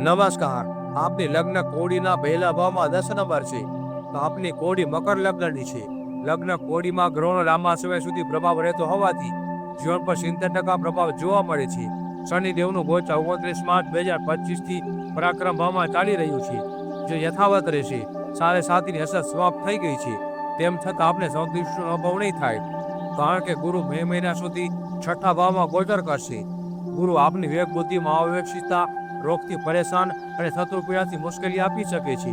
નમસ્કાર। આપની લગ્ન કોડીના પહેલા ભાવમાં 10 નંબર છે, તો આપની કોડી મકર લગ્નની છે। લગ્ન કોડીમાં ગ્રહોનો લાંબા સમય સુધી પ્રભાવ રહેતો હોવાથી જીવન પર 70% પ્રભાવ જોવા મળે છે। શનિદેવનું ગોચર 29 માર્ચ 2025 થી પરાક્રમ ભાવમાં ચાલી રહ્યું છે, જે યથાવત રહેશે। 7.5ની અસર સમાપ્ત થઈ ગઈ છે, તેમ છતાં આપને સંતુષ્ટિનો અભાવ નહીં થાય, કારણ કે ગુરુ મે મહિના સુધી 6ઠા ભાવમાં ગોચર કરશે। ગુરુ આપની વિવેક બુદ્ધિમાં અવ્યવસ્થિતતા, રોગથી પરેશાન અને શત્રુ પીડાથી મુશ્કેલી આપી શકે છે।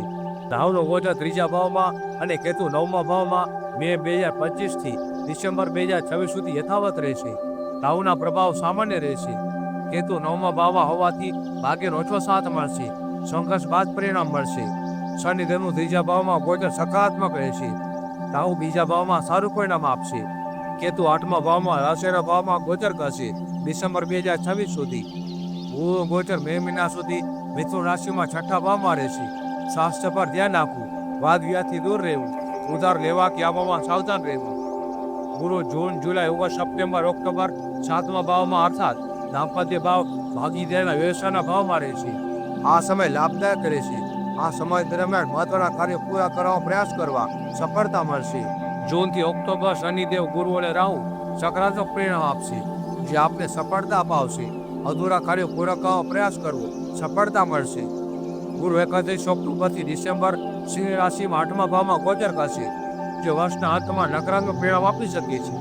રાહુનો ગોચર 3જા ભાવમાં અને કેતુ 9મા ભાવમાં મે 2025 થી ડિસેમ્બર 2026 સુધી યથાવત રહેશે। રાહુના પ્રભાવ સામાન્ય રહેશે। કેતુ 9મા ભાવમાં હોવાથી ભાગ્યનો ઓછો સાથ મળશે, સંઘર્ષ બાદ પરિણામ મળશે। શનિદેવનું 3જા ભાવમાં ગોચર સકારાત્મક રહેશે। રાહુ બીજા ભાવમાં સારું પરિણામ આપશે। કેતુ 8મા ભાવમાં રાશિના ભાવમાં ગોચર કરશે ડિસેમ્બર 2026 સુધી। ગુરુ ગોચર મે મહિના સુધી મિથુન રાશિમાં 6ઠા ભાવમાં રહેશે। સ્વાસ્થ્ય પર ધ્યાન આપવું, વાદ વિવાદથી દૂર રહેવું, ઉધાર લેવા કે આપવામાં સાવધાન રહેવું। ગુરુ જૂન, જુલાઈ, ઓગસ્ટ, સપ્ટેમ્બર, ઓક્ટોબર 7મા ભાવમાં અર્થાત દાંપત્ય ભાવ, ભાગીદારીના વ્યવસાયના ભાવમાં રહેશે। આ સમય લાભદાયક રહેશે। આ સમય દરમિયાન મહત્વના કાર્યો પૂરા કરવાનો પ્રયાસ કરવા સફળતા મળશે। જૂનથી ઓક્ટોબર શનિદેવ, ગુરુ અને રાહુ સકારાત્મક પરિણામ આપશે, જે આપને સફળતા અપાવશે। અધૂરા કાર્યો પૂરા કરવાનો પ્રયાસ કરવો, સફળતા મળશે। ગુરુ 31 ઓક્ટોબરથી ડિસેમ્બર સિંહ રાશિમાં 8મા ભાવમાં ગોચર કરશે, જે વર્ષના અંતમાં નકારાત્મક પરિણામ આપી શકે છે।